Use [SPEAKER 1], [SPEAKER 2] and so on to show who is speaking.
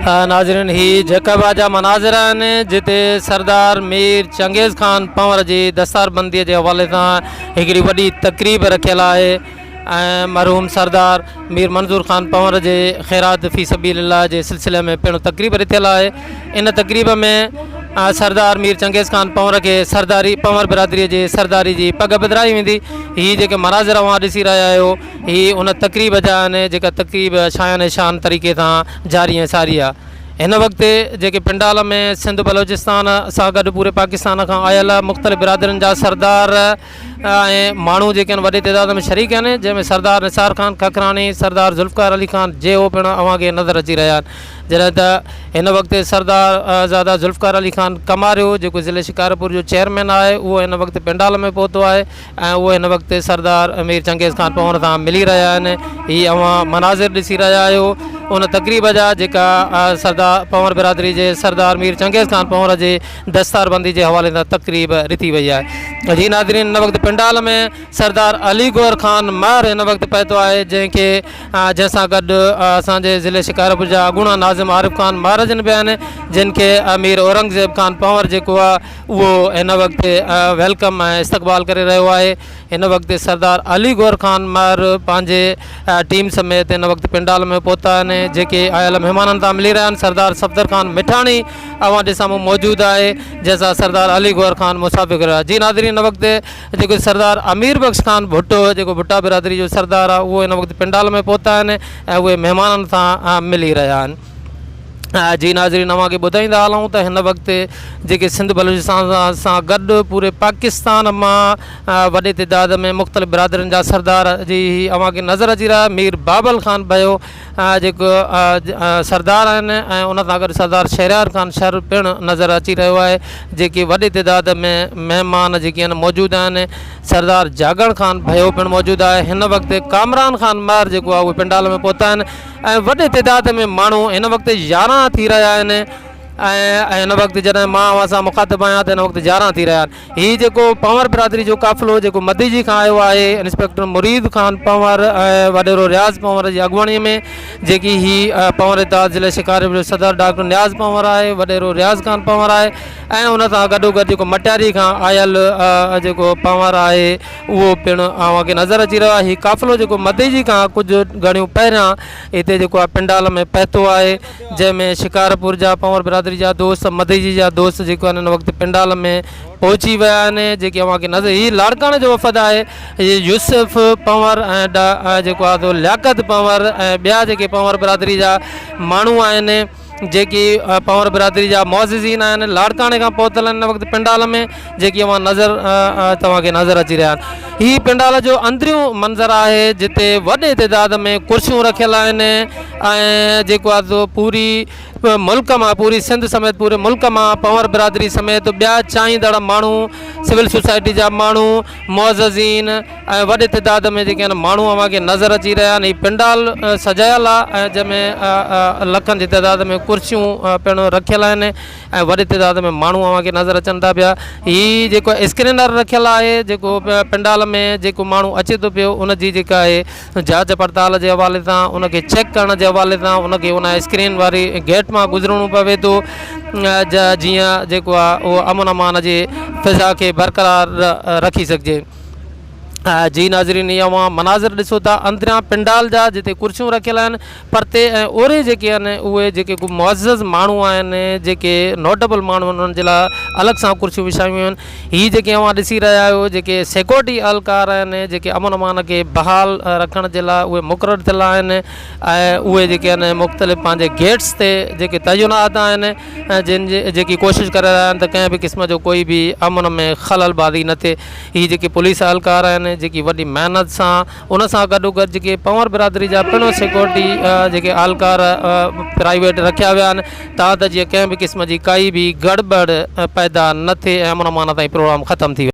[SPEAKER 1] नाज़रीन ही जेका बाजा मनाज़िर आहिनि जिते सरदार मीर चंगेज़ खान पंवर जी दस्तारबंदीअ जे हवाले सां हिकिड़ी वॾी तक़रीब रखियल आहे ऐं मरहूम सरदार मीर मंज़ूर खान पंवर जे ख़ैरात फ़ी सबीलिल्लाह जे सिलसिले में पिणु तक़रीब रखियल आहे। इन तक़रीब में सरदार मीर चंगेज़ खान पंवर के सरदारी पंवर बिरादरी जे सरदारी जी पग बदिराई वेंदी। ही जेके मनाज़िर अवां ॾिसी रहिया आहियो ही उन तक़रीब जा आहिनि जेका तक़रीब शान शान तरीक़े सां जारी ऐं सारी आहे। हिन वक़्तु जेके पिंडाल में सिंध बलोचिस्तान सां गॾु पूरे पाकिस्तान खां आयल मुख़्तलिफ़ बिरादरियुनि जा सरदार ऐं माण्हू जेके आहिनि वॾे तइदाद में शरीक आहिनि, जंहिंमें सरदार निसार खान खकरानी, सरदार ज़ुल्फ़िकार अली खान जे हो पिणु अव्हांखे नज़र अची रहिया आहिनि। जॾहिं त हिन वक़्तु सरदार ज़ादा ज़ुल्फ़िकार अली खान कमारियो जेको ज़िले शिकारपुर जो चेयरमैन आहे उहो हिन वक़्तु पिंडाल में पहुतो आहे ऐं उहो हिन वक़्तु सरदार मीर चंगेज़ खान पंवर सां मिली रहिया आहिनि। ही अवां मनाज़िर ॾिसी रहिया आहियो उन तक़रीब जा जेका सरदार पंवर बिरादरी जे सरदार मीर चंगेज़ खान पंवर जे दस्तारबंदी जे हवाले सां तक़रीब रिथी वई आहे। जी नाज़रीन, हिन वक़्तु पिंडाल में सरदार अली गौर खान महर हिन वक़्तु पहुतो आहे जंहिंखे जंहिंसां गॾु असांजे ज़िले शिकारपुर जा अॻूणा नाज़िम आरिफ़ खान महर जन बि आहिनि, जिनखे अमीर औरंगज़ेब खान पंवर जेको आहे उहो हिन वक़्तु वेलकम ऐं इस्तक़बाल करे रहियो आहे। हिन वक़्तु सरदार अली गौर खान महर पंहिंजे टीम समेत हिन वक़्तु पिंडाल में पहुता आहिनि जेके आयल महिमाननि सां मिली रहिया आहिनि। सरदार सफ़दर खान मिठाणी अवां जे साम्हूं मौजूदु आहे जंहिंसां सरदार अली गौर खान मुसाफ़िर रहिया। जी नाज़रीन, हिन वक़्तु जेको सरदार अमीर बख़्श खान भुट्टो जेको भुट्टा बिरादरी जो सरदार आहे उहो हिन वक़्तु पिंडाल में पहुता आहिनि ऐं उहे महिमाननि सां मिली रहिया आहिनि। जी नाज़रीन, अव्हांखे ॿुधाईंदा हलूं त हिन वक़्तु जेके सिंध बलोचिस्तान सां गॾु पूरे पाकिस्तान मां वॾे तइदाद में मुख़्तलिफ़ बिरादरियुनि जा सरदार जी अव्हांखे नज़र अची रहिया। मीर बाबल खान भयो जेको सरदार आहिनि ऐं उन सां गॾु सरदार शहरयार खान शहर पिणु नज़र अची रहियो आहे जेके वॾे तइदाद में महिमान जेके आहिनि मौजूदु आहिनि। सरदार जागड़ खान भयो पिणु मौजूदु आहे। हिन वक़्तु कामरान खान महर जेको आहे उहे पिंडाल में पहुता आहिनि ऐं वॾे तइदाद में माण्हू हिन वक़्तु 11 थी रहिया आहिनि ऐं हिन वक़्तु जॾहिं मां अव्हां सां मुख़ातिबु आहियां त हिन वक़्तु 11 थी रहिया आहिनि। हीउ जेको पंवर बिरादरी जो क़ाफ़िलो जेको मदीजी खां आयो आहे इंस्पेक्टर मुरीद खान पंवर ऐं वॾेरो रियाज़ पंवर जी अॻुवाणीअ में जेकी ही पंवर इत्तेहाद ज़िले शिकारपुर जो सदर डॉक्टर नियाज़ पंवर आहे, वॾेरो रियाज़ खान पंवर आहे ऐं उन सां गॾोगॾु जेको मटियारी खां आयल जेको पंवर आहे उहो पिणु अव्हांखे नज़र अची रहियो आहे। हीउ क़ाफ़िलो जेको मदीजी खां कुझु घणियूं पहिरियां हिते जेको आहे पिंडाल में पहुतो आहे जंहिंमें शिकारपुर जा पंवर बिरादरी जा दोस्त मदीजी जा दोस्त जेको आहिनि हिन वक़्तु पिंडाल में पहुची विया आहिनि जेके अव्हांखे नज़र। हीउ लाड़काणे जो वफ़द आहे। हीउ यूसुफ पंवर ऐं जेको आहे तो लियाकत पंवर ऐं ॿिया जेके पंवर बिरादरी जा माण्हू आहिनि जेकी पंवर बिरादरी जा मुअज़्ज़िज़ीन आहिनि लाड़काणे खां पहुतल आहिनि हिन वक़्तु पिंडाल में जेकी अव्हां तव्हांखे नज़र अची रहिया आहिनि। हीउ पिंडाल जो अंदरियूं मंज़र आहे जिते वॾे तइदाद में कुर्सियूं रखियल आहिनि ऐं जेको आहे तो पूरी मुल्क मां पूरी सिंध समेत पूरे मुल्क मां पंवर बिरादरी समेत ॿिया चाहींदड़ माण्हू सिविल सोसाइटी जा माण्हू मुअज़्ज़िज़ीन ऐं वॾे तइदाद में जेके आहिनि माण्हू अव्हांखे नज़र अची रहिया आहिनि। हीउ पिंडाल सजायल आहे ऐं जंहिंमें लखनि जी तइदाद में कुर्सियूं पिणु रखियल आहिनि ऐं वॾे तइदाद में माण्हू अव्हांखे नज़र अचनि था पिया। हीउ जेको स्क्रीनर रखियल आहे जेको पिंडाल में जेको माण्हू अचे थो पियो उनजी जेका आहे जांच पड़ताल जे हवाले सां उनखे चेक करण जे हवाले सां उनखे उन स्क्रीन वारी गेट मां गुज़रणो पवे थो जीअं जेको आहे उहो अमन अमान जे फ़िज़ा खे बरक़रार रखी सघिजे। जी नाज़रीन, इहे अव्हां मनाज़िर ॾिसो था अंदरियां पिंडाल जा जिते कुर्सियूं रखियल आहिनि परते ऐं ओरे जेके आहिनि उहे जेके को मुअज़्ज़िज़ माण्हू आहिनि जेके नोटेबल माण्हू आहिनि उन्हनि जे लाइ अलॻि सां कुर्सियूं विछायूं आहिनि। हीअ जेके अव्हां ॾिसी रहिया आहियो जेके सिक्योरिटी अहलकार आहिनि जेके अमन अमान खे बहाल रखण जे लाइ उहे मुक़ररु थियल आहिनि ऐं उहे जेके आहिनि मुख़्तलिफ़ पंहिंजे गेट्स ते जेके तैनात आहिनि जिन जेकी कोशिशि करे रहिया आहिनि त कंहिं बि क़िस्म जो कोई बि अमन में ख़ललबाज़ी न थिए। हीअ जेके पुलिस अहलकार आहिनि जेकी वॾी महिनत सां उन सां गॾोगॾु जेके पंवर बिरादरी जा पिणु सिक्योरिटी जेके अहलकार प्राइवेट रखिया विया आहिनि तां त जीअं कंहिं बि क़िस्म जी काई बि गड़बड़ पैदा न थिए ऐं अमन अमान ताईं प्रोग्राम ख़तमु थी